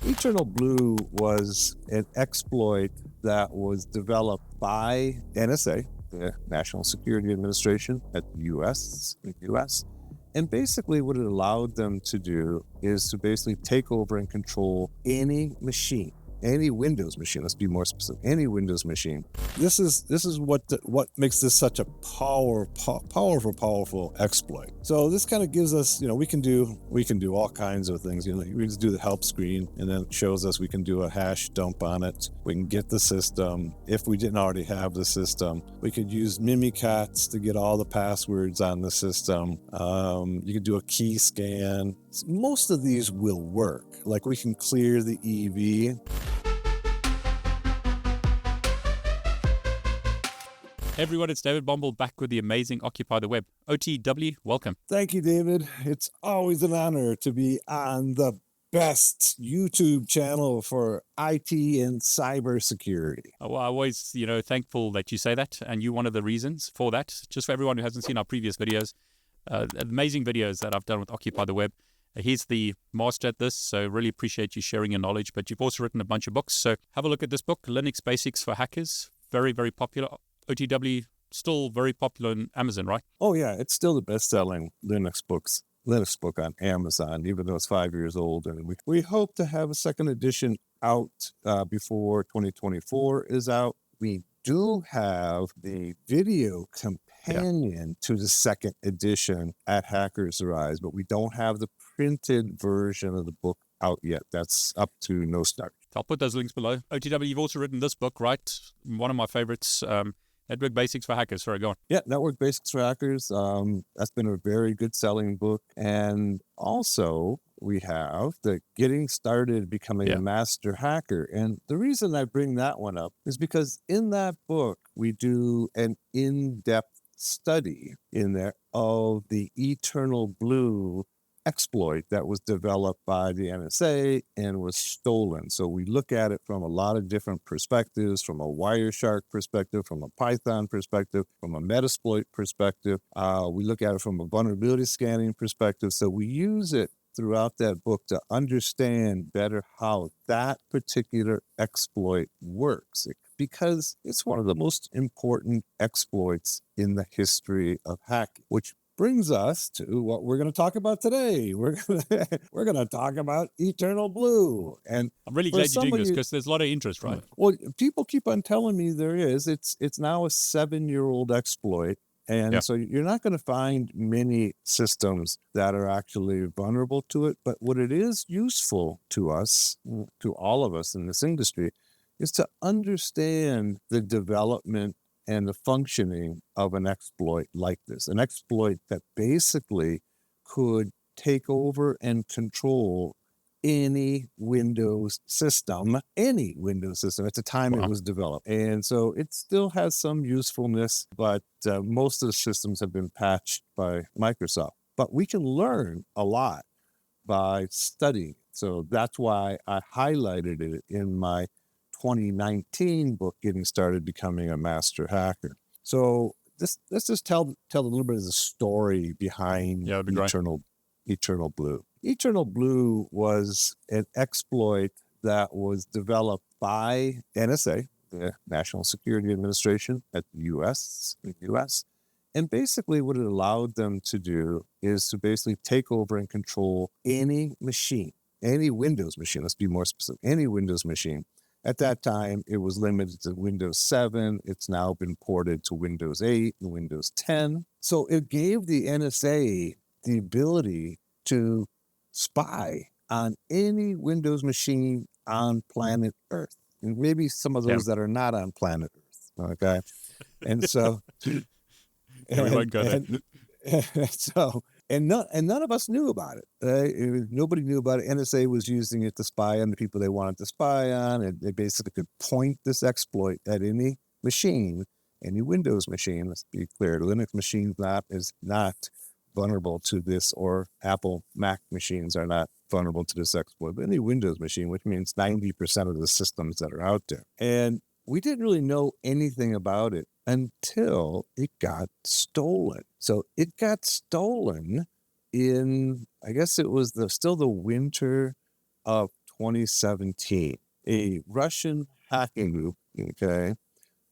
EternalBlue was an exploit that was developed by NSA, the National Security Administration at the US. And basically what it allowed them to do is to basically take over and control any machine, any Windows machine. Let's be more specific. Any Windows machine. This is what makes this such a powerful exploit. So this kind of gives us, we can do all kinds of things. We just do the help screen, and then it shows us we can do a hash dump on it. We can get the system. If we didn't already have the system, we could use Mimikatz to get all the passwords on the system. You could do a key scan. Most of these will work. Like we can clear the EV. Hey everyone, it's David Bombal back with the amazing Occupy the Web. OTW, welcome. Thank you, David. It's always an honor to be on the best YouTube channel for IT and cybersecurity. Well, I'm always, thankful that you say that, and you're one of the reasons for that. Just for everyone who hasn't seen our previous videos, amazing videos that I've done with Occupy the Web. He's the master at this, so really appreciate you sharing your knowledge. But you've also written a bunch of books, so have a look at this book, Linux Basics for Hackers. Very, very popular. OTW, still very popular on Amazon, right? Oh yeah, it's still the best-selling Linux book on Amazon, even though it's 5 years old. And we hope to have a second edition out before 2024 is out. We do have the video companion to the second edition at Hackers Arise, but we don't have the printed version of the book out yet. That's up to No Start. I'll put those links below. OTW, you've also written this book, right? One of my favorites, Network Basics for Hackers. Sorry, go on. Yeah, Network Basics for Hackers. That's been a very good selling book. And also we have the Getting Started Becoming a Master Hacker. And the reason I bring that one up is because in that book, we do an in-depth study in there of the EternalBlue exploit that was developed by the NSA and was stolen. So we look at it from a lot of different perspectives, from a Wireshark perspective, from a Python perspective, from a Metasploit perspective. We look at it from a vulnerability scanning perspective. So we use it throughout that book to understand better how that particular exploit works, because it's one of the most important exploits in the history of hacking, which brings us to what we're going to talk about today. We're going to talk about EternalBlue. And I'm really glad you're doing this because there's a lot of interest, right? Well, people keep on telling me there is. It's now a 7-year-old exploit. And so you're not going to find many systems that are actually vulnerable to it. But what it is useful to us, to all of us in this industry, is to understand the development and the functioning of an exploit like this. An exploit that basically could take over and control any Windows system at the time it was developed. And so it still has some usefulness, but most of the systems have been patched by Microsoft. But we can learn a lot by studying. So that's why I highlighted it in my 2019 book, Getting Started Becoming a Master Hacker. So let's just tell a little bit of the story behind EternalBlue. EternalBlue was an exploit that was developed by NSA, the National Security Administration at the US. And basically what it allowed them to do is to basically take over and control any machine, any Windows machine. Let's be more specific, any Windows machine. At that time, it was limited to Windows 7. It's now been ported to Windows 8 and Windows 10. So it gave the NSA the ability to spy on any Windows machine on planet Earth, and maybe some of those that are not on planet Earth. Okay, and so, And none of us knew about it. Nobody knew about it. NSA was using it to spy on the people they wanted to spy on, and they basically could point this exploit at any machine, any Windows machine. Let's be clear, Linux machines is not vulnerable to this, or Apple Mac machines are not vulnerable to this exploit, but any Windows machine, which means 90% of the systems that are out there. And we didn't really know anything about it until it got stolen. So it got stolen in, I guess it was still the winter of 2017, a Russian hacking group, okay,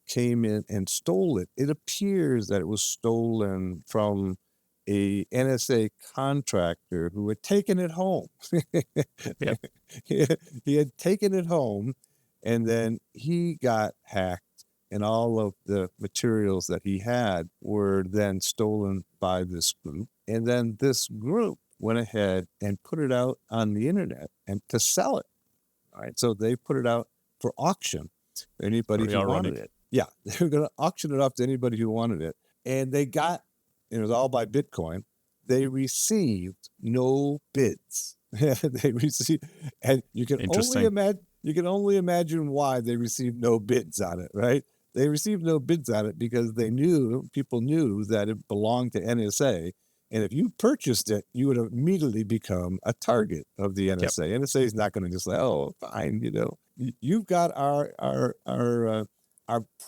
came in and stole it. It appears that it was stolen from a NSA contractor who had taken it home. Yep. He had taken it home, and then he got hacked, and all of the materials that he had were then stolen by this group. And then this group went ahead and put it out on the internet and to sell it. All right. So they put it out for auction. Anybody who wanted it. Yeah. They were going to auction it off to anybody who wanted it. And they got, it was all by Bitcoin. They received no bids. They received, and you can only imagine why they received no bids on it, right? They received no bids on it because people knew that it belonged to NSA. And if you purchased it, you would immediately become a target of the NSA. Yep. NSA is not going to just say, "Oh, fine, you've got our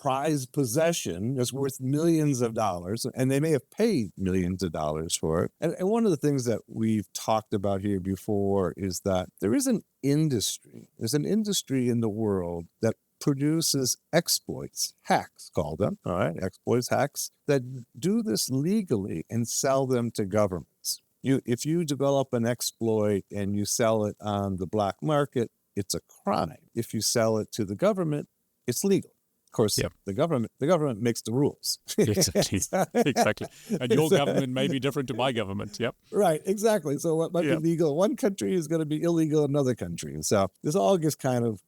prized possession that's worth millions of dollars," and they may have paid millions of dollars for it. And one of the things that we've talked about here before is that there's an industry in the world that produces exploits, hacks, call them, all right, exploits, hacks, that do this legally and sell them to governments. If you develop an exploit and you sell it on the black market, it's a crime. If you sell it to the government, it's legal. Of course, yep. the government makes the rules. Exactly. Exactly. And your government may be different to my government. Yep. Right. Exactly. So what might be legal in one country is going to be illegal in another country. And so this all gets kind of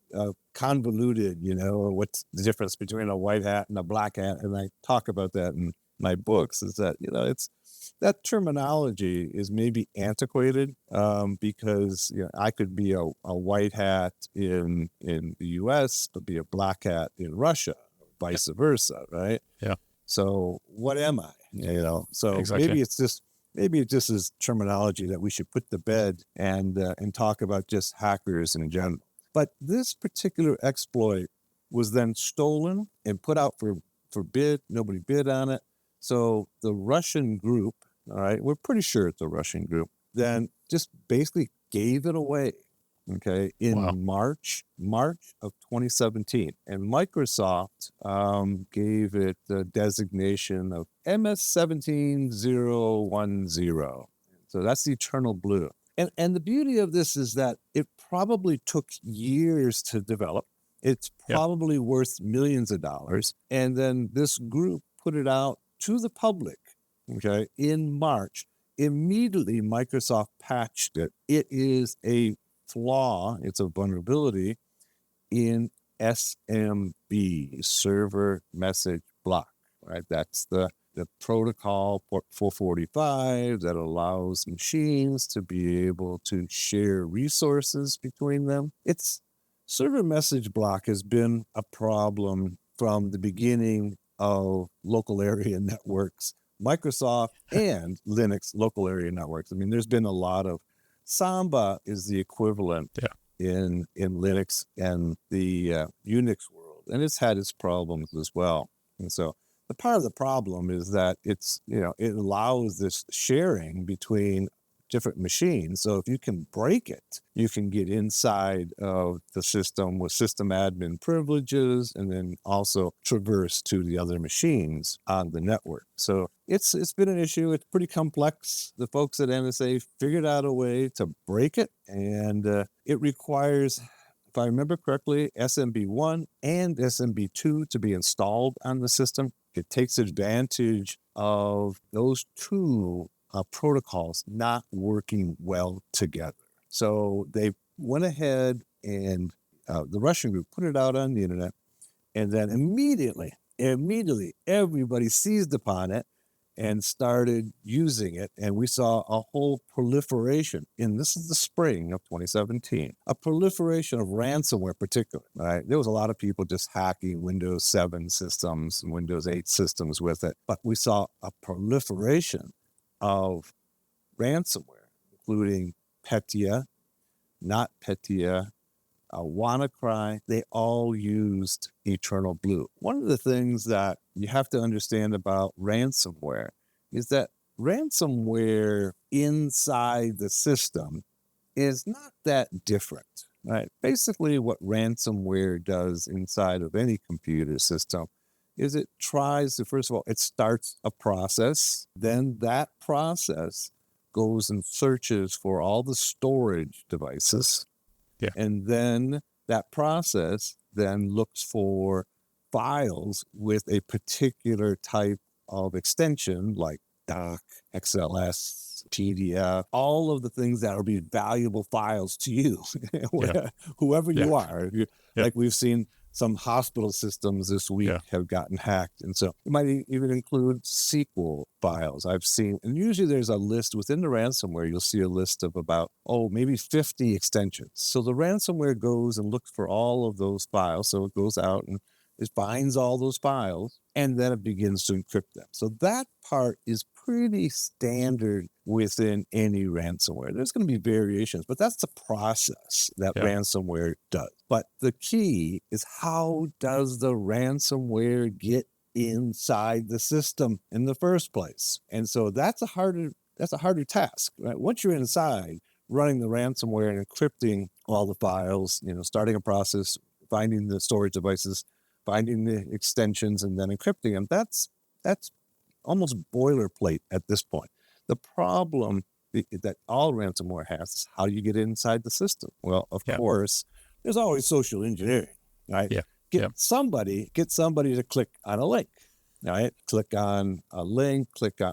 convoluted, what's the difference between a white hat and a black hat. And I talk about that in my books, is that, it's that terminology is maybe antiquated because I could be a white hat in the U.S. but be a black hat in Russia, vice versa, right? Yeah. So what am I? So exactly. maybe it just is terminology that we should put to bed and talk about just hackers in general. But this particular exploit was then stolen and put out for bid. Nobody bid on it. So the Russian group, all right, we're pretty sure it's a Russian group, then just basically gave it away, okay, in March of 2017. And Microsoft gave it the designation of MS17010. So that's the EternalBlue. And the beauty of this is that it probably took years to develop. It's probably worth millions of dollars. And then this group put it out to the public, okay, in March. Immediately, Microsoft patched it. It is a flaw. It's a vulnerability in SMB, server message block, right? That's the protocol, port 445, that allows machines to be able to share resources between them. Server message block has been a problem from the beginning of local area networks, Microsoft and Linux local area networks. I mean, there's been a lot of Samba is the equivalent in Linux and the Unix world, and it's had its problems as well. And so the part of the problem is that it allows this sharing between different machines. So if you can break it, you can get inside of the system with system admin privileges and then also traverse to the other machines on the network. So it's been an issue. It's pretty complex. The folks at NSA figured out a way to break it, and it requires, if I remember correctly, SMB1 and SMB2 to be installed on the system. It takes advantage of those two protocols not working well together. So they went ahead and the Russian group put it out on the internet, and then immediately everybody seized upon it and started using it. And we saw a whole proliferation this is the spring of 2017, a proliferation of ransomware particularly, right? There was a lot of people just hacking Windows 7 systems and Windows 8 systems with it. But we saw a proliferation of ransomware, including Petya, NotPetya, WannaCry. They all used EternalBlue. One of the things that you have to understand about ransomware is that ransomware inside the system is not that different. right? Basically, what ransomware does inside of any computer system is it tries to, first of all, it starts a process. Then that process goes and searches for all the storage devices. Yeah. And then that process then looks for files with a particular type of extension like doc, XLS, PDF, all of the things that will be valuable files to you, whoever you are. Like we've seen some hospital systems this week have gotten hacked. And so it might even include SQL files. I've seen, and usually there's a list within the ransomware, you'll see a list of about, maybe 50 extensions. So the ransomware goes and looks for all of those files. So it goes out and it finds all those files, and then it begins to encrypt them. So that part is pretty standard within any ransomware. There's going to be variations, but that's the process that ransomware does. But the key is, how does the ransomware get inside the system in the first place? And so that's a harder task, right? Once you're inside, running the ransomware and encrypting all the files, starting a process, finding the storage devices, finding the extensions, and then encrypting them, that's almost boilerplate at this point. The problem that all ransomware has is how you get inside the system. Well, of course, there's always social engineering, right? Get somebody to click on a link, right? Click on a link,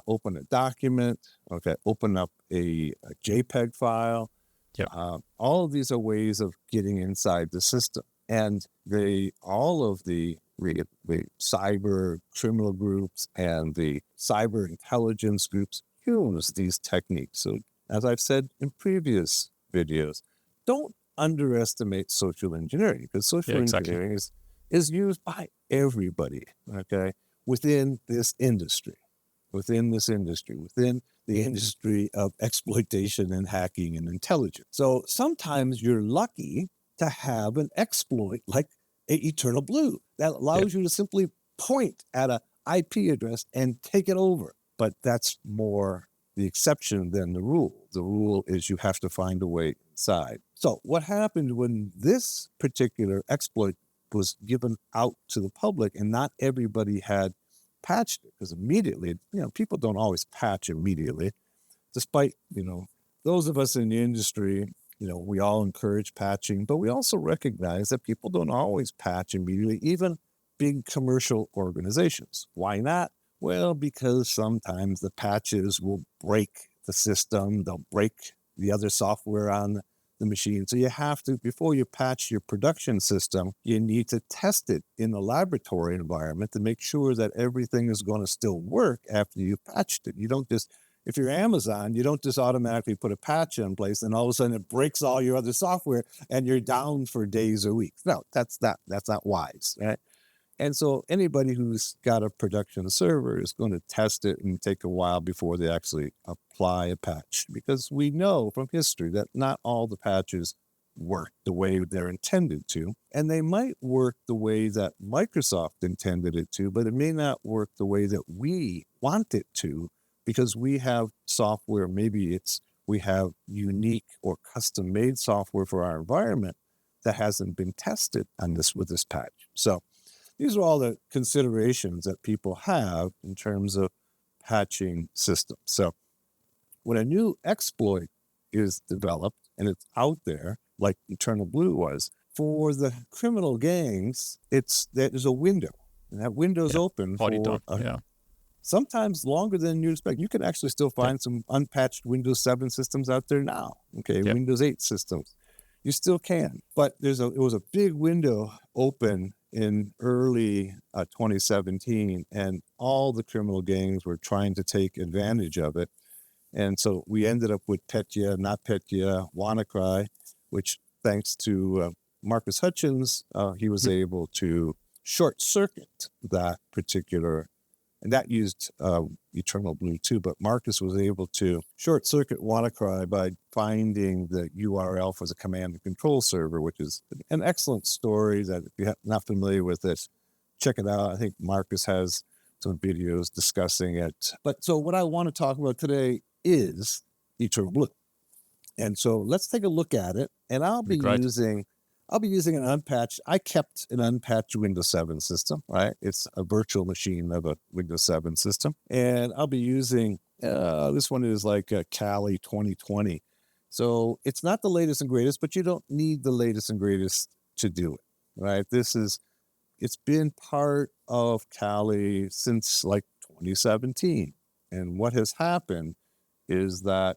open a document, open up a JPEG file. All of these are ways of getting inside the system. And all of the cyber criminal groups and the cyber intelligence groups use these techniques. So as I've said in previous videos, don't underestimate social engineering, because social engineering is used by everybody, within this industry, within the industry of exploitation and hacking and intelligence. So sometimes you're lucky to have an exploit like EternalBlue that allows you to simply point at an IP address and take it over. But that's more the exception than the rule. The rule is you have to find a way inside. So what happened when this particular exploit was given out to the public and not everybody had patched it? Because immediately, people don't always patch immediately, despite, those of us in the industry, we all encourage patching, but we also recognize that people don't always patch immediately, even big commercial organizations. Why not? Well, because sometimes the patches will break the system. They'll break the other software on the machine. So you have to, before you patch your production system, you need to test it in a laboratory environment to make sure that everything is going to still work after you've patched it. You don't just, if you're Amazon, you don't just automatically put a patch in place and all of a sudden it breaks all your other software and you're down for days or weeks. No, that's not wise, right? And so anybody who's got a production server is going to test it and take a while before they actually apply a patch, because we know from history that not all the patches work the way they're intended to, and they might work the way that Microsoft intended it to, but it may not work the way that we want it to, because we have software, we have unique or custom-made software for our environment that hasn't been tested on with this patch. So these are all the considerations that people have in terms of patching systems. So when a new exploit is developed and it's out there, like EternalBlue was, for the criminal gangs, there's a window, and that window is open for sometimes longer than you expect. You can actually still find some unpatched Windows 7 systems out there now. Windows 8 systems, you still can. But it was a big window open in early 2017, and all the criminal gangs were trying to take advantage of it. And so we ended up with Petya, NotPetya, WannaCry, which thanks to Marcus Hutchins, he was able to short circuit that particular, and that used EternalBlue too, but Marcus was able to short circuit WannaCry by finding the URL for the command and control server, which is an excellent story that if you're not familiar with it, check it out. I think Marcus has some videos discussing it. But so what I want to talk about today is EternalBlue. And so let's take a look at it. And I'll be Great. using an unpatched. I kept an unpatched Windows 7 system, right? It's a virtual machine of a Windows 7 system. And I'll be using, this one is like Kali 2020. So it's not the latest and greatest, but you don't need the latest and greatest to do it, right? It's been part of Kali since like 2017. And what has happened is that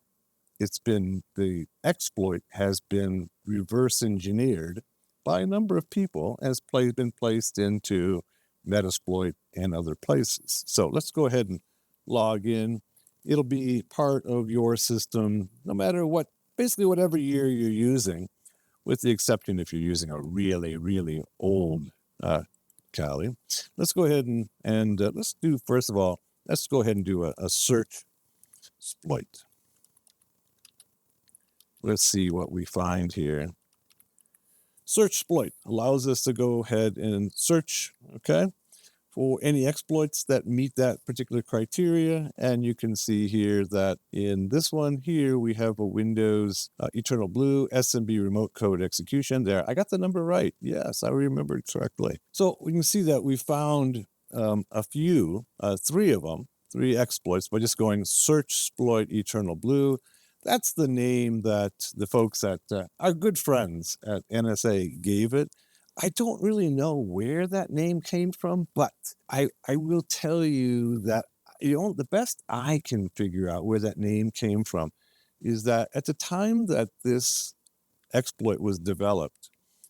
the exploit has been reverse engineered by a number of people and has been placed into Metasploit and other places. So let's go ahead and log in. It'll be part of your system, no matter what, basically whatever year you're using, with the exception if you're using a really, really old Kali. Let's go ahead and let's do, first of all, let's go ahead and do a search exploit. Let's see what we find here. Search exploit allows us to go ahead and search, okay, for any exploits that meet that particular criteria. And you can see here that in this one here, we have a Windows EternalBlue SMB remote code execution there. I got the number right. Yes, I remembered correctly. So we can see that we found a few, three of them, three exploits by just going search exploit EternalBlue. That's the name that the folks at our good friends at NSA gave it. I don't really know where that name came from, but I will tell you that the best I can figure out where that name came from is that at the time that this exploit was developed,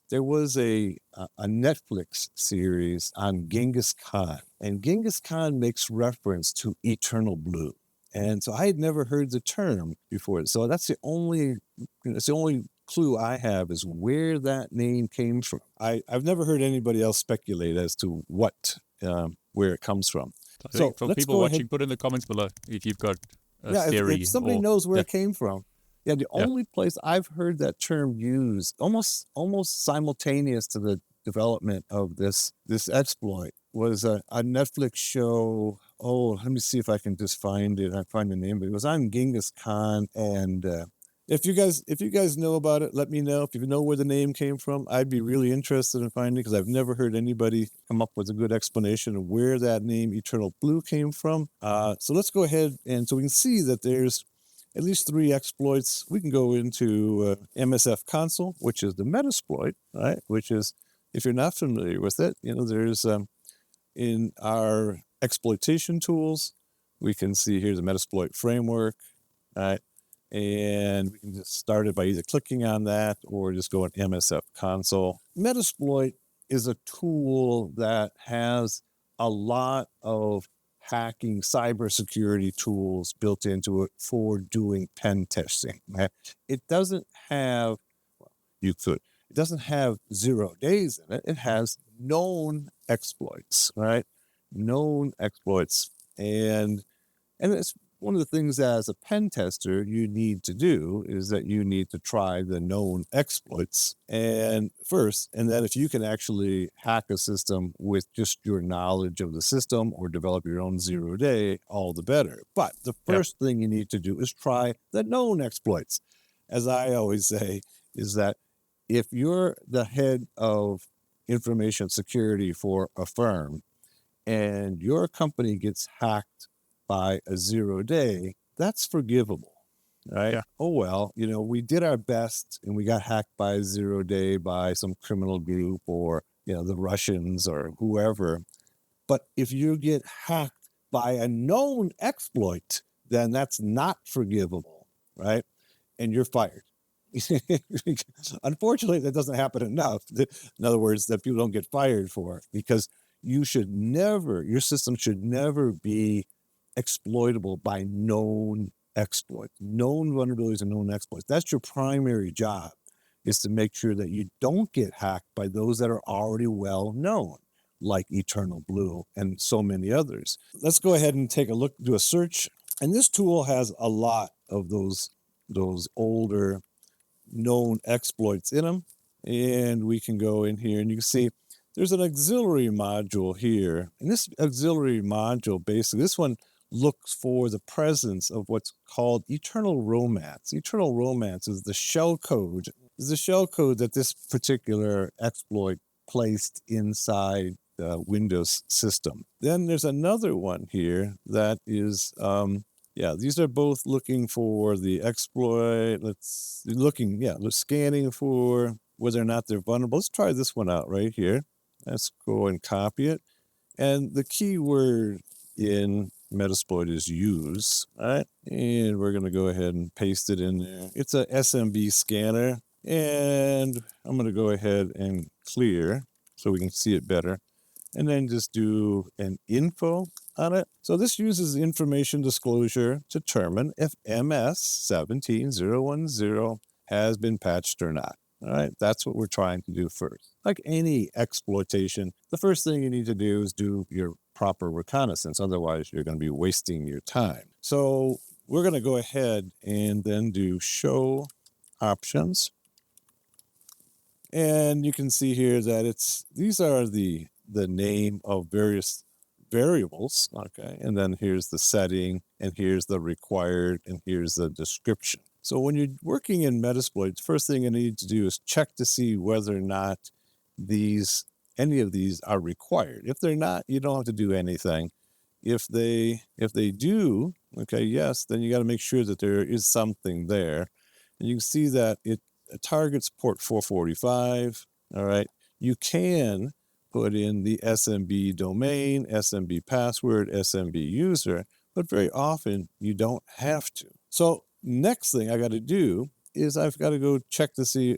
there was a Netflix series on Genghis Khan, and Genghis Khan makes reference to EternalBlue. And so I had never heard the term before. So that's the only clue I have is where that name came from. I've never heard anybody else speculate as to where it comes from. So for people watching, put in the comments below if you've got a theory. If somebody knows where it came from. Yeah, the only place I've heard that term used, almost simultaneous to the development of this exploit, was a Netflix show. Oh, let me see if I can just find it. I find the name, but it was on Genghis Khan. And if you guys know about it, let me know. If you know where the name came from, I'd be really interested in finding it because I've never heard anybody come up with a good explanation of where that name EternalBlue came from. So let's go ahead and so we can see that there's at least three exploits. We can go into MSF console, which is the Metasploit, right? Which is, if you're not familiar with it, there's in our exploitation tools, we can see here the Metasploit framework, right? And we can just start it by either clicking on that or just go in MSF console. Metasploit is a tool that has a lot of hacking cybersecurity tools built into it for doing pen testing. Right? It doesn't have, it doesn't have 0 days in it. It has known exploits, right? Known exploits. And it's one of the things that as a pen tester you need to do is that you need to try the known exploits and then if you can actually hack a system with just your knowledge of the system or develop your own 0 day, all the better. But the first thing you need to do is try the known exploits. As I always say, is that if you're the head of information security for a firm and your company gets hacked by a 0 day, that's forgivable, right? Yeah. Oh, well, we did our best and we got hacked by a 0 day by some criminal group or, the Russians or whoever. But if you get hacked by a known exploit, then that's not forgivable, right? And you're fired. Unfortunately, that doesn't happen enough. In other words, that people don't get fired for, because your system should never be exploitable by known exploits, known vulnerabilities and known exploits. That's your primary job, is to make sure that you don't get hacked by those that are already well known, like EternalBlue and so many others. Let's go ahead and take a look, do a search. And this tool has a lot of those older known exploits in them. And we can go in here and you can see there's an auxiliary module here. And this auxiliary module, basically, this one looks for the presence of what's called eternal romance. Eternal romance is the shell code. Is the shell code that this particular exploit placed inside the Windows system. Then there's another one here that is, these are both looking for the exploit. They're scanning for whether or not they're vulnerable. Let's try this one out right here. Let's go and copy it. And the keyword in Metasploit is use, all right? And we're going to go ahead and paste it in there. It's a SMB scanner, and I'm going to go ahead and clear so we can see it better, and then just do an info on it. So this uses information disclosure to determine if MS 17010 has been patched or not. All right, that's what we're trying to do first. Like any exploitation, the first thing you need to do is do your proper reconnaissance. Otherwise, you're going to be wasting your time. So we're going to go ahead and then do show options. And you can see here that these are the name of various variables, okay? And then here's the setting, and here's the required, and here's the description. So when you're working in Metasploit, the first thing you need to do is check to see whether or not any of these are required. If they're not, you don't have to do anything. If they do, okay, yes, then you got to make sure that there is something there. And you can see that it targets port 445, all right? You can put in the SMB domain, SMB password, SMB user, but very often you don't have to. So next thing I got to do is I've got to go check to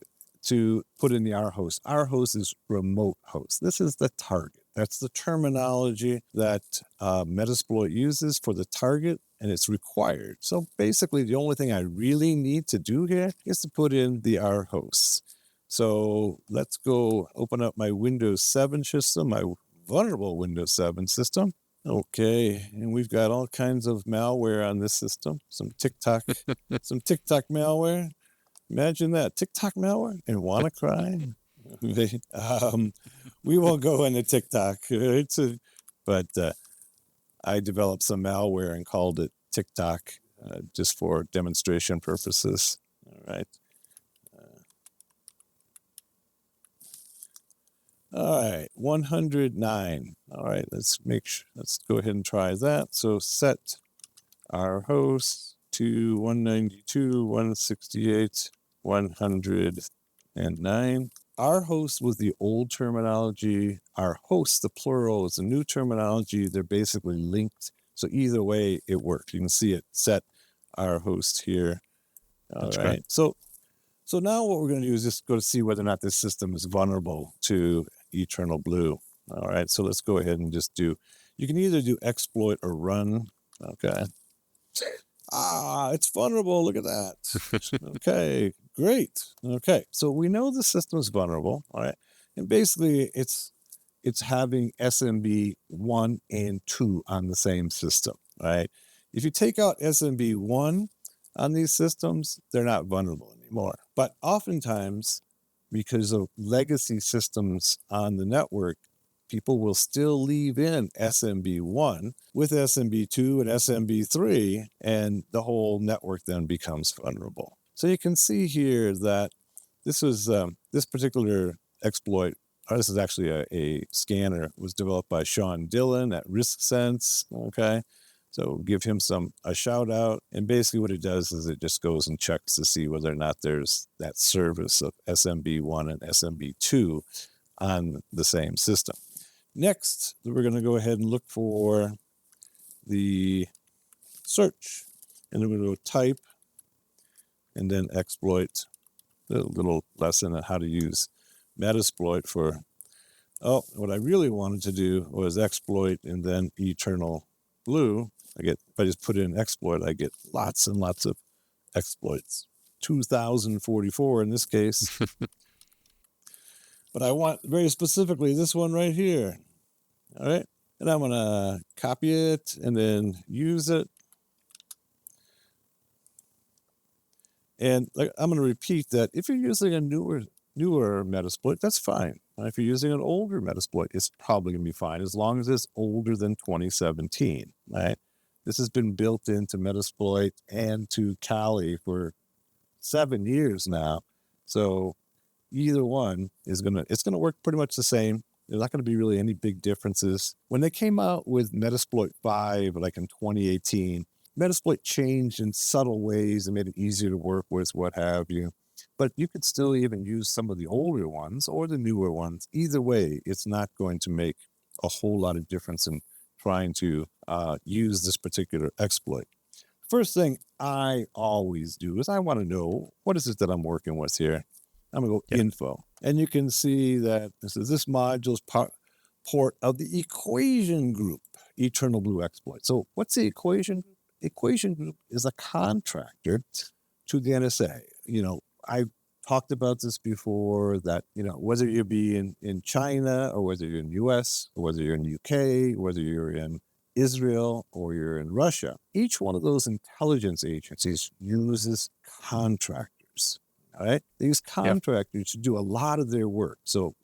put in the rhost. Rhost is remote host. This is the target. That's the terminology that Metasploit uses for the target, and it's required. So basically, the only thing I really need to do here is to put in the rhosts. So let's go open up my Windows 7 system, my vulnerable Windows 7 system. Okay, and we've got all kinds of malware on this system. Some TikTok malware. Imagine that, TikTok malware and WannaCry. We won't go into TikTok, but I developed some malware and called it TikTok just for demonstration purposes. All right. All right, 109. All right, let's go ahead and try that. So set our host to 192.168.109. Our host was the old terminology. Our host, the plural, is the new terminology. They're basically linked. So either way, it works. You can see it set our host here. All right. Great. So now what we're going to do is just go to see whether or not this system is vulnerable to EternalBlue. All right, so let's go ahead and just you can either do exploit or run. Okay. It's vulnerable. Look at that. Okay, great. Okay, so we know the system is vulnerable. All right, and basically it's having SMB 1 and 2 on the same system. All right, if you take out SMB 1 on these systems, they're not vulnerable anymore. But oftentimes, because of legacy systems on the network, people will still leave in SMB1 with SMB2 and SMB3, and the whole network then becomes vulnerable. So you can see here that this particular exploit, this is actually a scanner, was developed by Sean Dillon at RiskSense, okay? So give him a shout out. And basically what it does is it just goes and checks to see whether or not there's that service of SMB1 and SMB2 on the same system. Next, we're going to go ahead and look for the search. And then we're going to type and then exploit, the little lesson on how to use Metasploit for, what I really wanted to do was exploit and then EternalBlue. If I just put in exploit, I get lots and lots of exploits. 2,044 in this case. But I want very specifically this one right here. All right. And I'm going to copy it and then use it. And I'm going to repeat that if you're using a newer Metasploit, that's fine. If you're using an older Metasploit, it's probably going to be fine as long as it's older than 2017, right? This has been built into Metasploit and to Kali for 7 years now. So either one is it's gonna work pretty much the same. There's not going to be really any big differences. When they came out with Metasploit 5, like in 2018, Metasploit changed in subtle ways and made it easier to work with, what have you. But you could still even use some of the older ones or the newer ones. Either way, it's not going to make a whole lot of difference in trying to use this particular exploit. First thing I always do is I want to know, what is it that I'm working with here? I'm going to go info. And you can see that this module's port of the equation group, EternalBlue exploit. So what's the equation? Equation group is a contractor to the NSA. I've talked about this before, that, whether you be in China or whether you're in the US or whether you're in the UK, whether you're in Israel or you're in Russia, each one of those intelligence agencies uses contractors. All right. They use contractors to do a lot of their work. So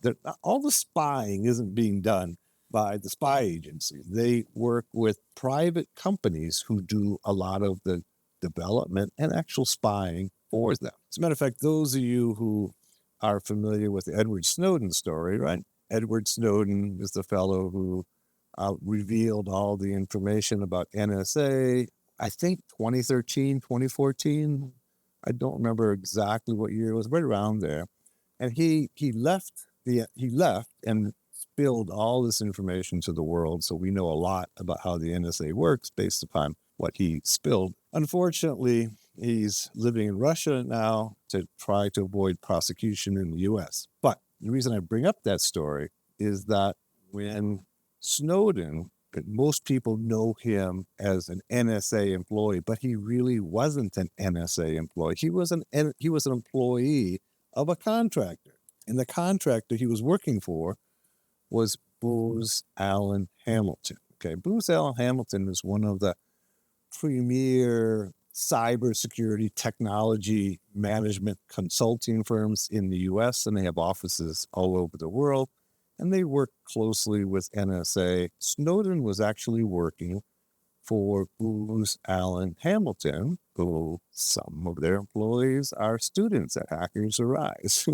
all the spying isn't being done by the spy agency. They work with private companies who do a lot of the development and actual spying for them. As a matter of fact, those of you who are familiar with the Edward Snowden story, right? Edward Snowden is the fellow who revealed all the information about NSA, I think 2013, 2014. I don't remember exactly what year. It was right around there. And he left and spilled all this information to the world. So we know a lot about how the NSA works based upon what he spilled. Unfortunately, he's living in Russia now to try to avoid prosecution in the US. But the reason I bring up that story is that when Snowden, most people know him as an NSA employee, but he really wasn't an NSA employee. He was an employee of a contractor. And the contractor he was working for was Booz Allen Hamilton. Okay, Booz Allen Hamilton is one of the premier cybersecurity technology management consulting firms in the US, and they have offices all over the world, and they work closely with NSA. Snowden was actually working for Booz Allen Hamilton, who some of their employees are students at Hackers Arise.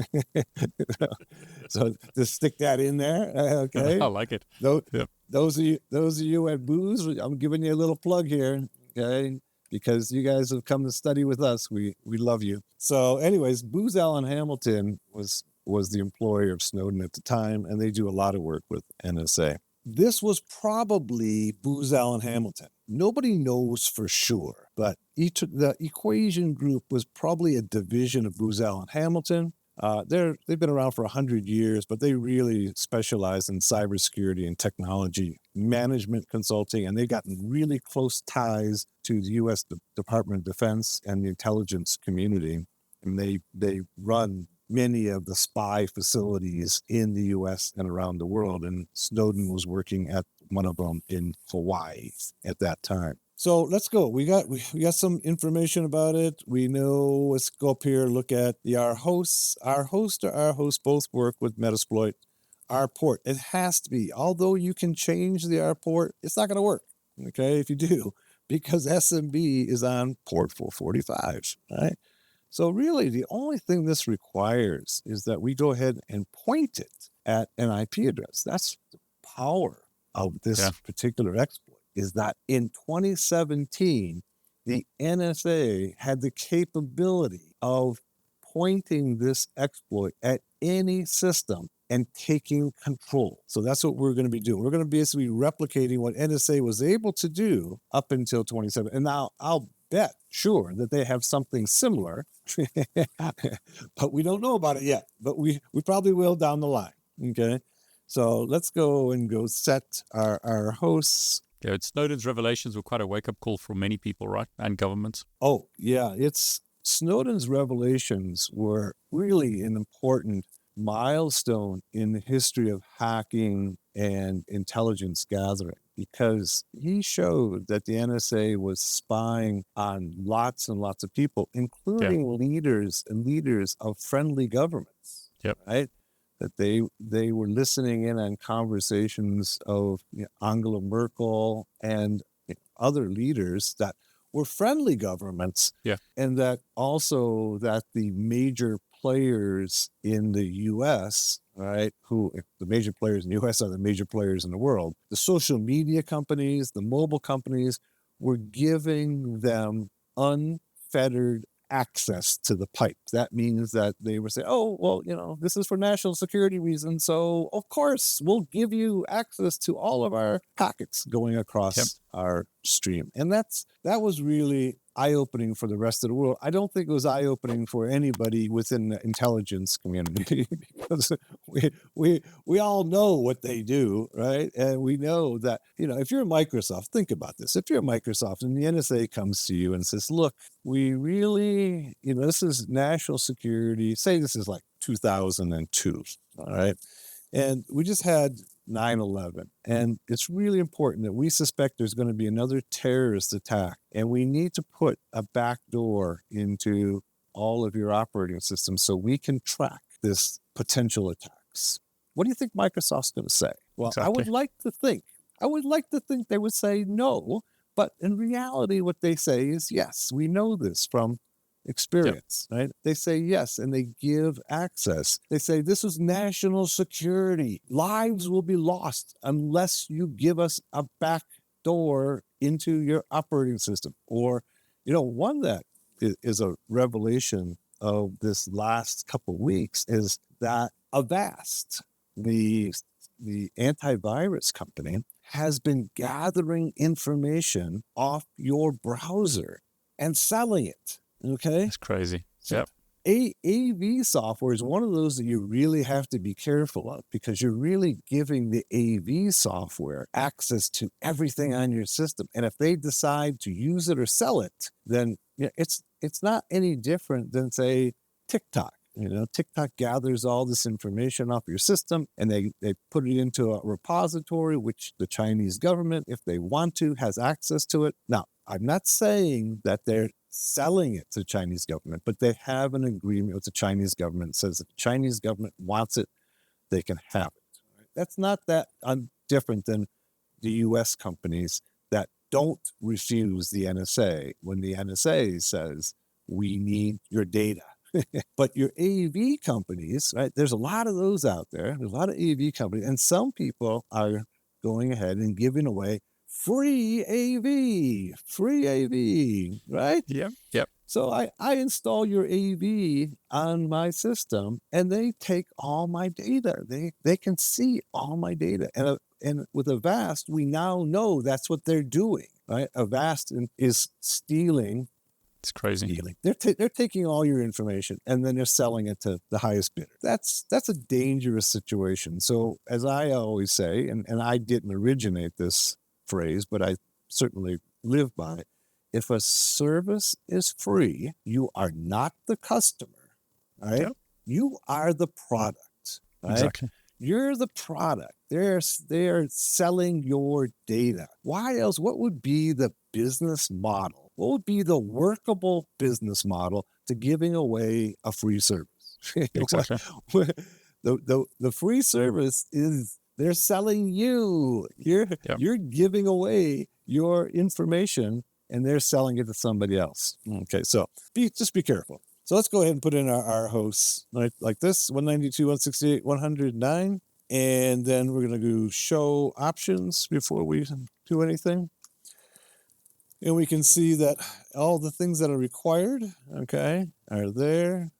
So just stick that in there, okay? I like it. Those of you at Booz, I'm giving you a little plug here, okay? Because you guys have come to study with us. We love you. So anyways, Booz Allen Hamilton was the employer of Snowden at the time, and they do a lot of work with NSA. This was probably Booz Allen Hamilton. Nobody knows for sure, but the equation group was probably a division of Booz Allen Hamilton. They've been around for 100 years, but they really specialize in cybersecurity and technology management consulting, and they've gotten really close ties to the U.S. Department of Defense and the intelligence community, and they run many of the spy facilities in the U.S. and around the world, and Snowden was working at one of them in Hawaii at that time. So let's go. We got some information about it. We know. Let's go up here, look at our hosts. Our host both work with Metasploit. Our port, it has to be. Although you can change the R port, it's not going to work, okay, if you do, because SMB is on port 445, right? So really, the only thing this requires is that we go ahead and point it at an IP address. That's the power of this particular exploit, is that in 2017, the NSA had the capability of pointing this exploit at any system and taking control. So that's what we're going to be doing. We're going to be basically replicating what NSA was able to do up until 2017. And now I'll bet, sure, that they have something similar, but we don't know about it yet. But we probably will down the line, okay? So let's go set our hosts. Yeah, Snowden's revelations were quite a wake-up call for many people, right? And governments. Oh, yeah. Snowden's revelations were really an important milestone in the history of hacking and intelligence gathering, because he showed that the NSA was spying on lots and lots of people, including leaders of friendly governments. Right? That they were listening in on conversations of Angela Merkel and other leaders that were friendly governments, and that also that the major players in the U.S., right, the major players in the U.S. are the major players in the world, the social media companies, the mobile companies, were giving them unfettered access to the pipe. That means that they were saying, oh, well, this is for national security reasons, so of course we'll give you access to all of our packets going across our stream. And that was really eye-opening for the rest of the world. I don't think it was eye-opening for anybody within the intelligence community because we all know what they do, right? And we know that, if you're Microsoft, think about this. If you're Microsoft and the NSA comes to you and says, look, we really, this is national security. Say this is like 2002, all right? And we just had 9/11. And it's really important that we suspect there's going to be another terrorist attack. And we need to put a backdoor into all of your operating systems so we can track this potential attacks. What do you think Microsoft's going to say? Well, exactly. I would like to think they would say no. But in reality, what they say is, yes, we know this from experience, right? They say yes, and they give access. They say this is national security. Lives will be lost unless you give us a back door into your operating system. Or, one that is a revelation of this last couple of weeks is that Avast, the antivirus company, has been gathering information off your browser and selling it. Okay. That's crazy. So AV software is one of those that you really have to be careful of because you're really giving the AV software access to everything on your system. And if they decide to use it or sell it, then it's not any different than, say, TikTok. TikTok gathers all this information off your system and they put it into a repository, which the Chinese government, if they want to, has access to it. Now, I'm not saying that they're selling it to the Chinese government, but they have an agreement with the Chinese government that says if the Chinese government wants it, they can have it. Right? That's not that different than the U.S. companies that don't refuse the NSA when the NSA says, we need your data. But your AV companies, right, there's a lot of those out there. There's a lot of AV companies, and some people are going ahead and giving away free AV, right? Yep. So I install your AV on my system, and they take all my data. They can see all my data. And with Avast, we now know that's what they're doing, right? Avast is stealing. It's crazy. They're taking all your information and then they're selling it to the highest bidder. That's a dangerous situation. So as I always say, and I didn't originate this phrase, but I certainly live by it. If a service is free, you are not the customer, right? Yep. You are the product, right? Exactly. You're the product. They're selling your data. Why else? What would be the business model? What would be the workable business model to giving away a free service? Exactly. The free service is they're selling you. You're giving away your information and they're selling it to somebody else. Okay, so just be careful. So let's go ahead and put in our hosts like this, 192, 168, 109. And then we're going to do show options before we do anything. And we can see that all the things that are required, okay, are there.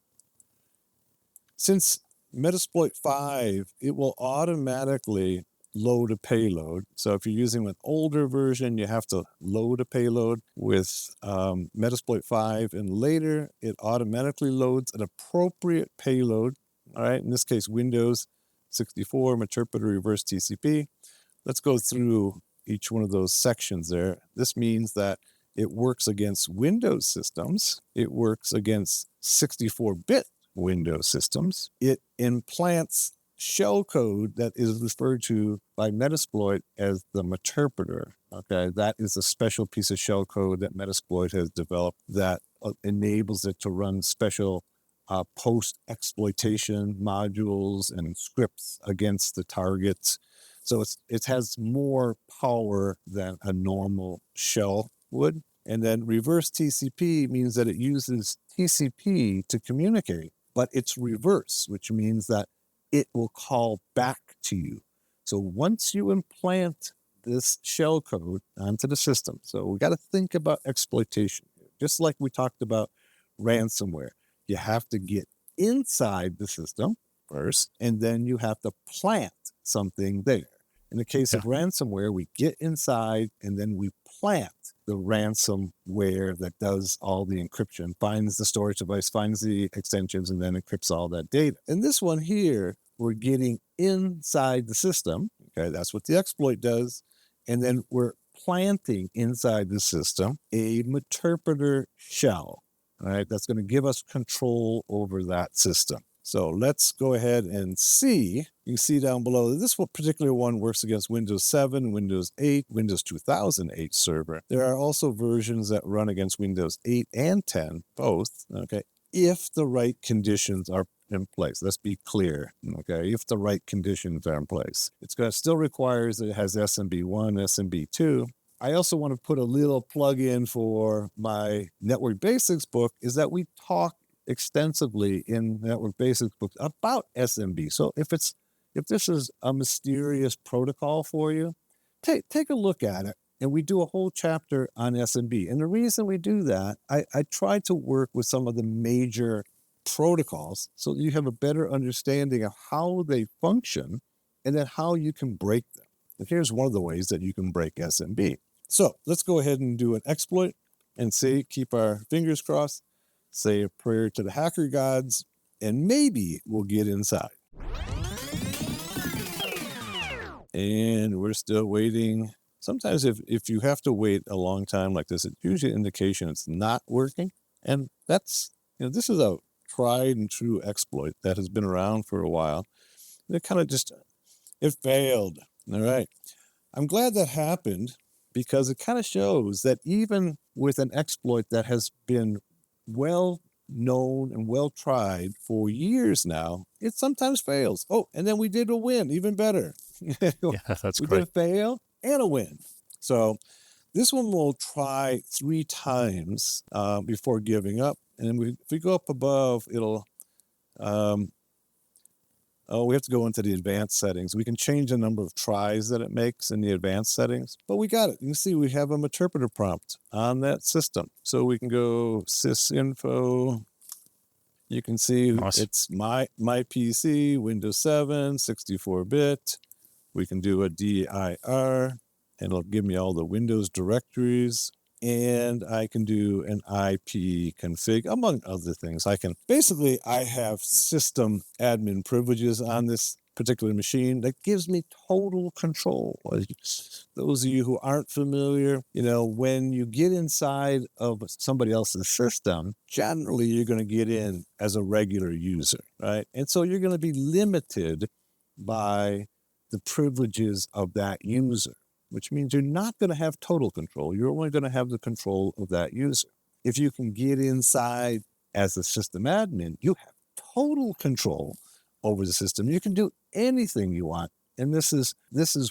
Since Metasploit 5, it will automatically load a payload. So if you're using an older version, you have to load a payload. With Metasploit 5 and later, it automatically loads an appropriate payload. All right, in this case, Windows 64, Interpreter Reverse TCP. Let's go through each one of those sections there. This means that it works against Windows systems. It works against 64-bit Windows systems. It implants shellcode that is referred to by Metasploit as the Meterpreter. Okay, that is a special piece of shellcode that Metasploit has developed that enables it to run special post-exploitation modules and scripts against the targets. So it has more power than a normal shell would. And then reverse TCP means that it uses TCP to communicate, but it's reverse, which means that it will call back to you. So once you implant this shell code onto the system, so we got to think about exploitation. Just like we talked about ransomware, you have to get inside the system first, and then you have to plant something there. In the case of ransomware, we get inside and then we plant the ransomware that does all the encryption, finds the storage device, finds the extensions, and then encrypts all that data. In this one here, we're getting inside the system. Okay, that's what the exploit does. And then we're planting inside the system a interpreter shell. All right, that's going to give us control over that system. So let's go ahead and see. You can see down below, this particular one works against Windows 7, Windows 8, Windows 2008 server. There are also versions that run against Windows 8 and 10, both, okay, if the right conditions are in place. Let's be clear, okay, if the right conditions are in place. It's going to still requires that it has SMB1, SMB2. I also want to put a little plug in for my Network Basics book, is that we talk extensively in Network Basics book about SMB. So if this is a mysterious protocol for you, take a look at it. And we do a whole chapter on SMB. And the reason we do that, I try to work with some of the major protocols so that you have a better understanding of how they function and then how you can break them. And here's one of the ways that you can break SMB. So let's go ahead and do an exploit and keep our fingers crossed, say a prayer to the hacker gods, and maybe we'll get inside. And we're still waiting. Sometimes if you have to wait a long time like this, it's usually an indication it's not working. And that's, this is a tried and true exploit that has been around for a while. It kind of it failed. All right. I'm glad that happened because it kind of shows that even with an exploit that has been well known and well tried for years now, it sometimes fails. Oh, and then we did a win, even better. Yeah, that's we great. did a fail and a win. So this one will try 3 times before giving up. And if we go up above, it'll, we have to go into the advanced settings. We can change the number of tries that it makes in the advanced settings, but we got it. You can see we have an interpreter prompt on that system. So we can go sysinfo. You can see It's my PC, Windows 7, 64-bit. We can do a dir, and it'll give me all the Windows directories. And I can do an IP config, among other things. I have system admin privileges on this particular machine that gives me total control. Those of you who aren't familiar, when you get inside of somebody else's system, generally you're going to get in as a regular user, right? And so you're going to be limited by the privileges of that user, which means you're not going to have total control. You're only going to have the control of that user. If you can get inside as a system admin, you have total control over the system. You can do anything you want. And this is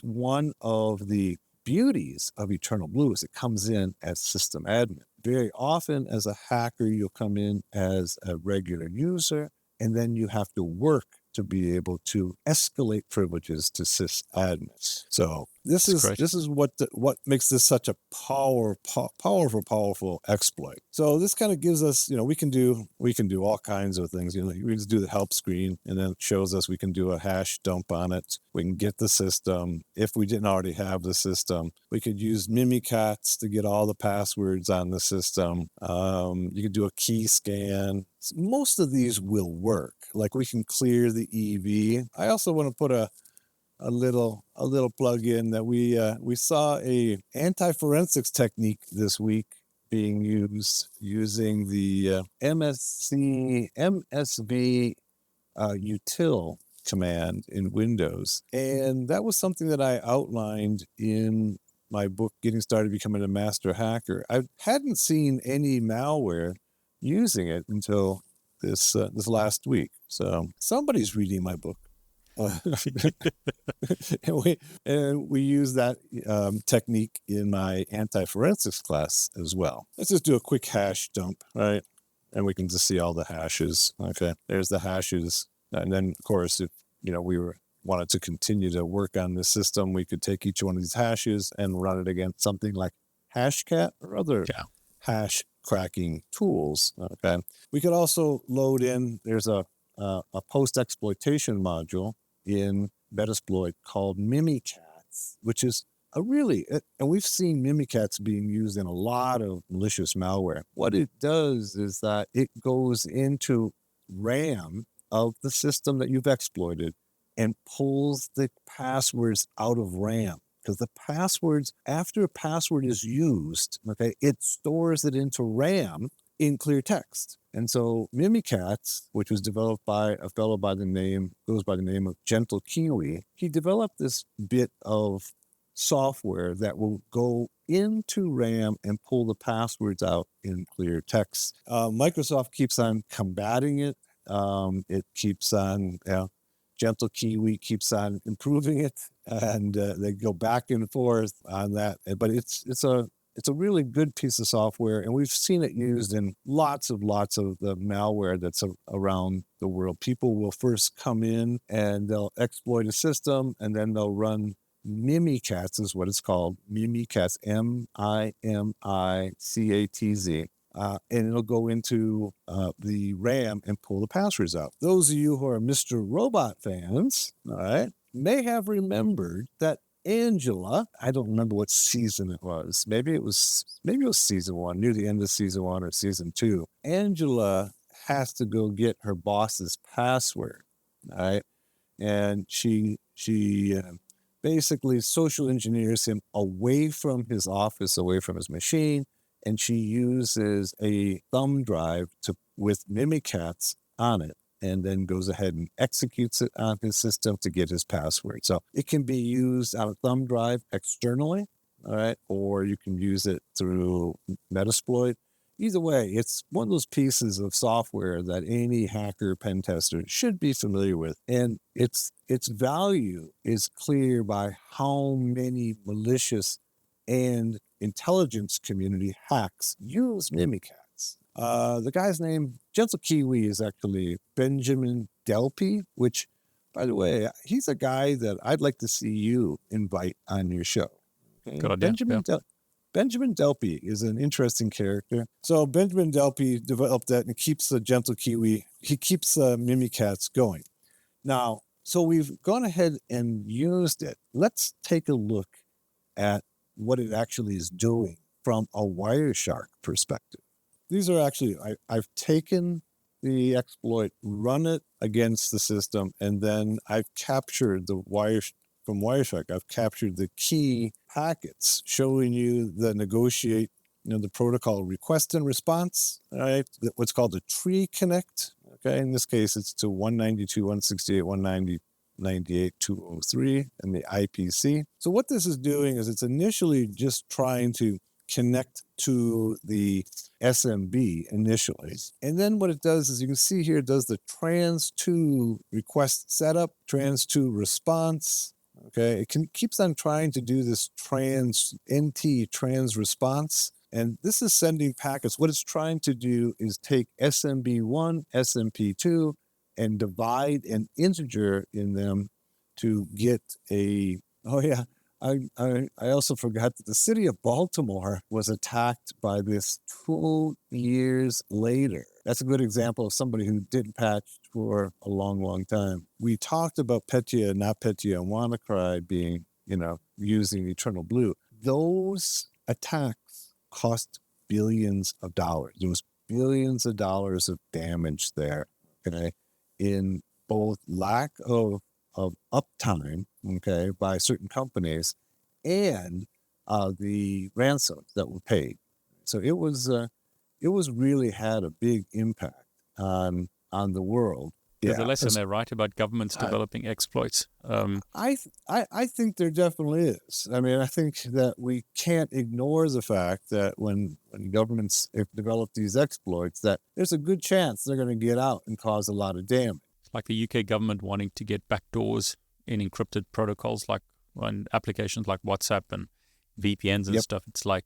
one of the beauties of EternalBlue is it comes in as system admin. Very often as a hacker, you'll come in as a regular user, and then you have to work to be able to escalate privileges to sysadmins. So this is what makes this such a powerful exploit. So this kind of gives us, we can do all kinds of things. We just do the help screen, and then it shows us we can do a hash dump on it. We can get the system. If we didn't already have the system, we could use Mimikatz to get all the passwords on the system. You could do a key scan. Most of these will work. Like we can clear the EV. I also want to put a little plug in that we saw a anti-forensics technique this week being used using the MSV util command in Windows, and that was something that I outlined in my book, Getting Started Becoming a Master Hacker. I hadn't seen any malware using it until this last week. So somebody's reading my book. and we use that technique in my anti-forensics class as well. Let's just do a quick hash dump, right? And we can just see all the hashes. Okay, there's the hashes. And then, of course, if we wanted to continue to work on the system, we could take each one of these hashes and run it against something like Hashcat or other hash cracking tools. Okay, we could also load in. There's a post-exploitation module in Metasploit called Mimikatz, which is and we've seen Mimikatz being used in a lot of malicious malware. What it does is that it goes into RAM of the system that you've exploited and pulls the passwords out of RAM. Because the passwords, after a password is used, okay, it stores it into RAM in clear text. And so Mimikatz, which was developed by a fellow goes by the name of Gentle Kiwi, he developed this bit of software that will go into RAM and pull the passwords out in clear text. Microsoft keeps on combating it. It keeps on, Gentle Kiwi keeps on improving it, and they go back and forth on that. But it's a really good piece of software, and we've seen it used in lots of the malware that's around the world. People will first come in and they'll exploit a system, and then they'll run Mimikatz, is what it's called, Mimikatz, Mimikatz, and it'll go into the RAM and pull the passwords out. Those of you who are Mr. Robot fans, all right, may have remembered that Angela, I don't remember what season it was. Maybe it was season 1, near the end of season 1 or season 2. Angela has to go get her boss's password, all right? And she basically social engineers him away from his office, away from his machine, and she uses a thumb drive with Mimikatz on it, and then goes ahead and executes it on his system to get his password. So it can be used on a thumb drive externally, all right, or you can use it through Metasploit. Either way, it's one of those pieces of software that any hacker pen tester should be familiar with. And its value is clear by how many malicious and intelligence community hacks use Mimikatz. The guy's name, Gentle Kiwi, is actually Benjamin Delpy, which, by the way, he's a guy that I'd like to see you invite on your show. Okay? Good idea. Benjamin Delpy is an interesting character. So Benjamin Delpy developed that and keeps the Gentle Kiwi, he keeps Mimikatz going. Now, so we've gone ahead and used it. Let's take a look at what it actually is doing from a Wireshark perspective. These are actually, I've taken the exploit, run it against the system, and then I've captured from Wireshark, I've captured the key packets showing you the the protocol request and response, right? What's called a tree connect. Okay, in this case, it's to 192.168.190.98.203 and the IPC. So what this is doing is it's initially just trying to connect to the SMB initially. And then what it does is, you can see here, it does the trans2 request setup, trans2 response. Okay, it keeps on trying to do this trans response. And this is sending packets. What it's trying to do is take SMB1, SMP2, and divide an integer in them to get I also forgot that the city of Baltimore was attacked by this 2 years later. That's a good example of somebody who didn't patch for a long, long time. We talked about Petya, NotPetya, and WannaCry being, using EternalBlue. Those attacks cost billions of dollars. There was billions of dollars of damage there, okay, in both lack of uptime, okay, by certain companies, and the ransoms that were paid. So it was really had a big impact on the world. There's a lesson there, right, about governments developing exploits. I think there definitely is. I mean, I think that we can't ignore the fact that when governments develop these exploits, that there's a good chance they're going to get out and cause a lot of damage. like the UK government wanting to get backdoors in encrypted protocols, like on applications like WhatsApp and VPNs and stuff. It's like,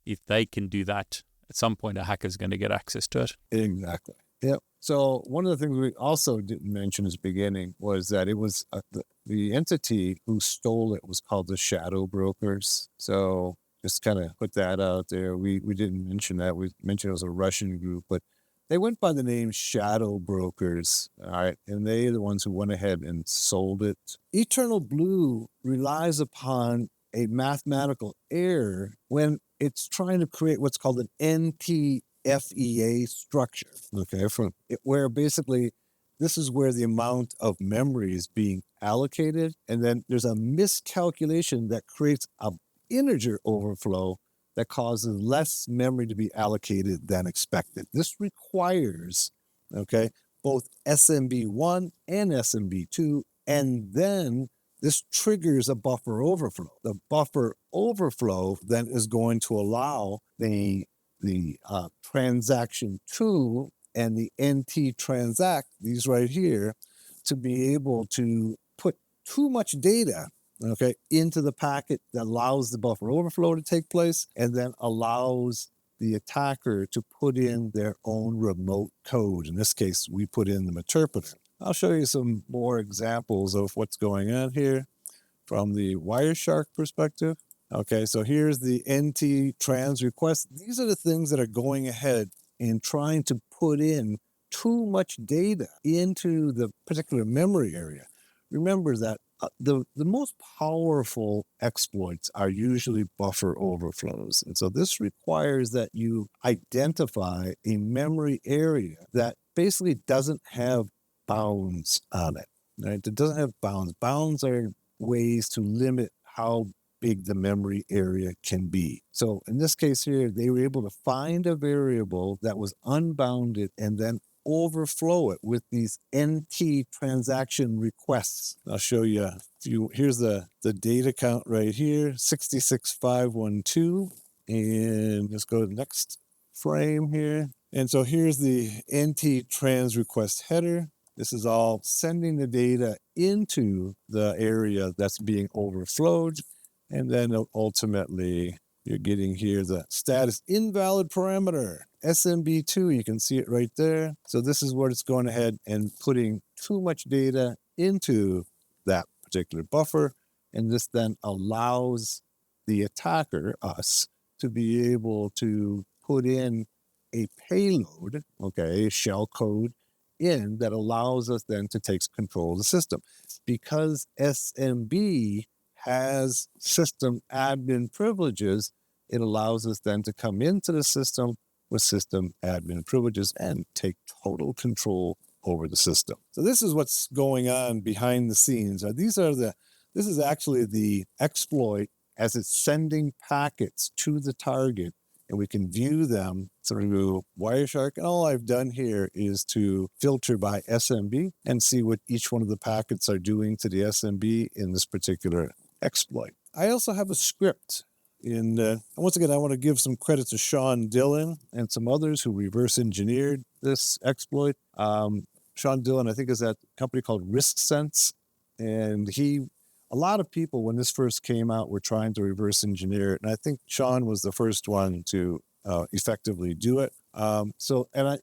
if they can do that, at some point a hacker's going to get access to it. Exactly. Yep. So one of the things we also didn't mention at the beginning was that it was the entity who stole it was called the shadow brokers. So just kind of put that out there. We didn't mention that. We mentioned it was a Russian group, but they went by the name shadow brokers. All right. And they're the ones who went ahead and sold it. EternalBlue relies upon a mathematical error when it's trying to create what's called an NTFEA structure, okay, where basically this is where the amount of memory is being allocated, and then there's a miscalculation that creates a integer overflow that causes less memory to be allocated than expected. This requires, okay, both SMB1 and SMB2, and then this triggers a buffer overflow. The buffer overflow then is going to allow the transaction 2 and the NT transact, these right here, to be able to put too much data, okay, into the packet that allows the buffer overflow to take place, and then allows the attacker to put in their own remote code. In this case, we put in the interpreter. I'll show you some more examples of what's going on here from the Wireshark perspective. Okay, so here's the NT trans request. These are the things that are going ahead and trying to put in too much data into the particular memory area. Remember that the most powerful exploits are usually buffer overflows. And so this requires that you identify a memory area that basically doesn't have bounds on it, right? It doesn't have bounds. Bounds are ways to limit how big the memory area can be. So in this case here, they were able to find a variable that was unbounded and then overflow it with these NT transaction requests. I'll show you a few. Here's the data count right here, 66512. And let's go to the next frame here. And so here's the NT trans request header. This is all sending the data into the area that's being overflowed. And then ultimately, you're getting here the status invalid parameter, SMB2. You can see it right there. So this is where it's going ahead and putting too much data into that particular buffer. And this then allows the attacker, us, to be able to put in a payload, okay, shell code, in that allows us then to take control of the system. Because SMB has system admin privileges, it allows us then to come into the system with system admin privileges and take total control over the system. So this is what's going on behind the scenes. This is actually the exploit as it's sending packets to the target, and we can view them through Wireshark. And all I've done here is to filter by SMB and see what each one of the packets are doing to the SMB in this particular exploit. I also have a script. And once again, I want to give some credit to Sean Dillon and some others who reverse engineered this exploit. Sean Dillon, I think, is at a company called RiskSense. And a lot of people, when this first came out, were trying to reverse engineer it. And I think Sean was the first one to effectively do it.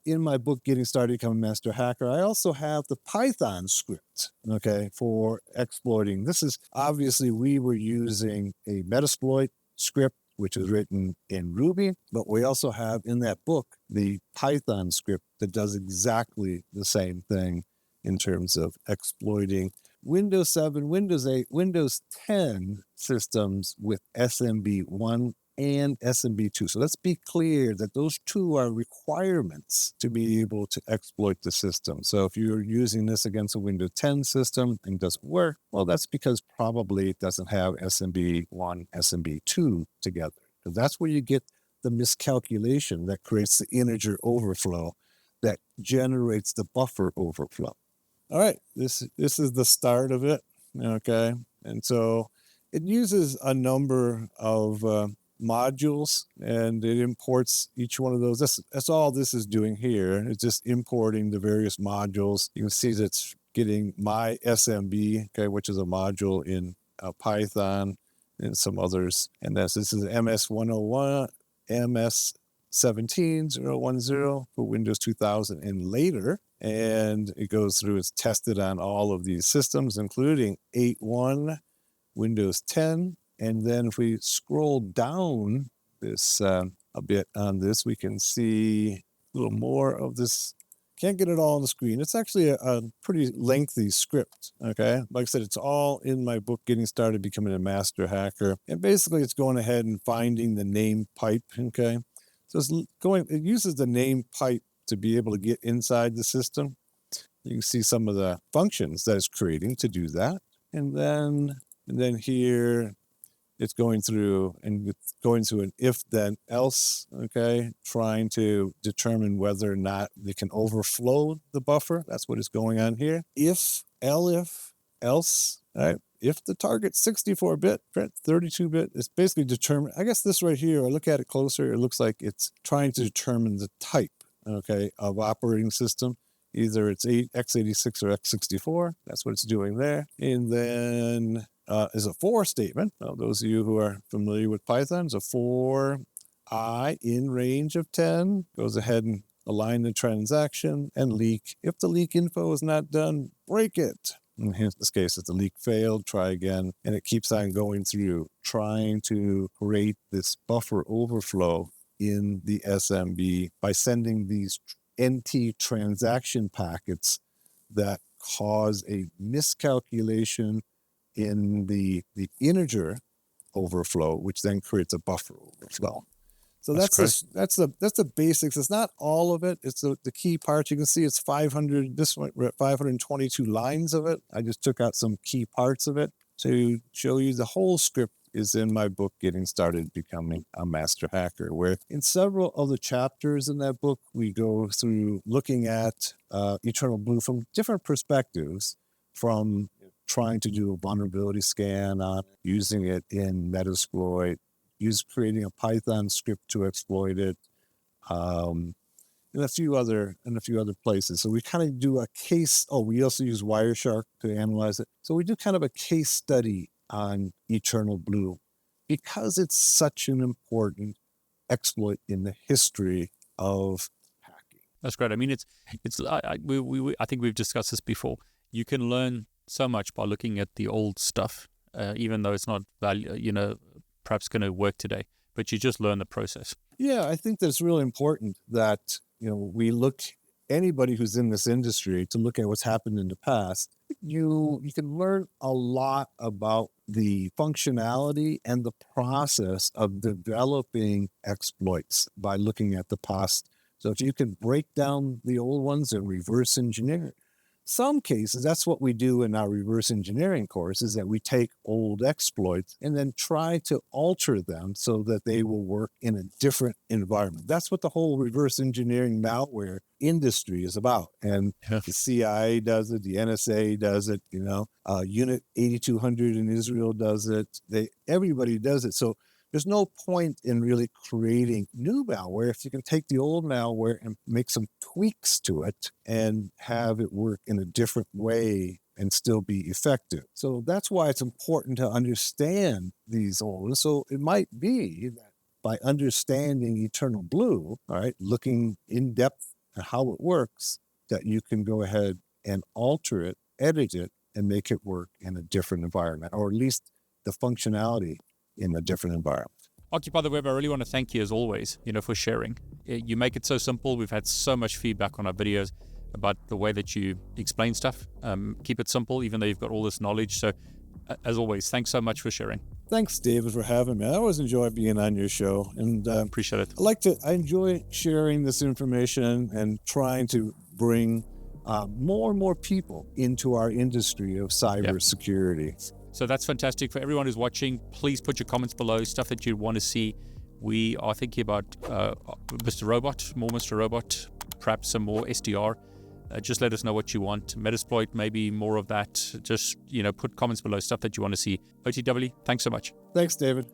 In my book, Getting Started Becoming a Master Hacker, I also have the Python script, okay, for exploiting. This is obviously, we were using a Metasploit script, which is written in Ruby, but we also have in that book the Python script that does exactly the same thing in terms of exploiting Windows 7, Windows 8, Windows 10 systems with SMB1 and SMB2. So let's be clear that those two are requirements to be able to exploit the system. So if you're using this against a Windows 10 system and it doesn't work, well, that's because probably it doesn't have SMB1, SMB2 together. So that's where you get the miscalculation that creates the integer overflow that generates the buffer overflow. All right, this is the start of it, okay? And so it uses a number of modules, and it imports each one of those. That's all this is doing here. It's just importing the various modules. You can see that it's getting my SMB, okay, which is a module in Python and some others. And this is MS101, MS17010 for Windows 2000 and later. And it goes through, it's tested on all of these systems, including 8.1, Windows 10. And then if we scroll down this a bit on this, we can see a little more of this. Can't get it all on the screen. It's actually a pretty lengthy script, okay? Like I said, it's all in my book, Getting Started Becoming a Master Hacker. And basically, it's going ahead and finding the name pipe, okay? So it uses the name pipe to be able to get inside the system. You can see some of the functions that it's creating to do that. And then here, it's going through an if then else, okay, trying to determine whether or not they can overflow the buffer. That's what is going on here. If, else, all right. If the target's 64-bit, 32-bit, it's basically determined. I guess this right here, I look at it closer, it looks like it's trying to determine the type, okay, of operating system. Either it's x86 or x64. That's what it's doing there. And then is a for statement. Now, those of you who are familiar with Python, is a for I in range of 10. Goes ahead and align the transaction and leak. If the leak info is not done, break it. In this case, if the leak failed, try again. And it keeps on going through, trying to create this buffer overflow in the SMB by sending these NT transaction packets that cause a miscalculation in the integer overflow, which then creates a buffer overflow. So that's the basics. It's not all of it. It's the key parts. You can see it's 500. This one we're at 522 lines of it. I just took out some key parts of it to show you. The whole script is in my book, Getting Started Becoming a Master Hacker, where in several of the chapters in that book, we go through looking at EternalBlue from different perspectives, from trying to do a vulnerability scan on using it in Metasploit, creating a Python script to exploit it, and a few other places. So we kind of do a case. Oh, we also use Wireshark to analyze it. So we do kind of a case study on EternalBlue because it's such an important exploit in the history of hacking. That's great. I mean, I think we've discussed this before. You can learn so much by looking at the old stuff, even though it's not perhaps going to work today, but you just learn the process. Yeah, I think that's really important that, we look, anybody who's in this industry, to look at what's happened in the past. You can learn a lot about the functionality and the process of developing exploits by looking at the past. So if you can break down the old ones and reverse engineer it. Some cases, that's what we do in our reverse engineering course, is that we take old exploits and then try to alter them so that they will work in a different environment. That's what the whole reverse engineering malware industry is about. And the CIA does it, the NSA does it, Unit 8200 in Israel does it. Everybody does it. So there's no point in really creating new malware if you can take the old malware and make some tweaks to it and have it work in a different way and still be effective. So that's why it's important to understand these old. So it might be that by understanding EternalBlue, all right, looking in depth at how it works, that you can go ahead and alter it, edit it, and make it work in a different environment, or at least the functionality in a different environment. Occupy the Web, I really want to thank you as always, for sharing. You make it so simple. We've had so much feedback on our videos about the way that you explain stuff. Keep it simple, even though you've got all this knowledge. So as always, thanks so much for sharing. Thanks, David, for having me. I always enjoy being on your show, and appreciate it. I enjoy sharing this information and trying to bring more and more people into our industry of cybersecurity. So that's fantastic. For everyone who's watching, please put your comments below, stuff that you want to see. We are thinking about Mr. Robot, perhaps some more SDR. Just let us know what you want. Metasploit, maybe more of that. Just, put comments below, stuff that you want to see. OTW, thanks so much. Thanks, David.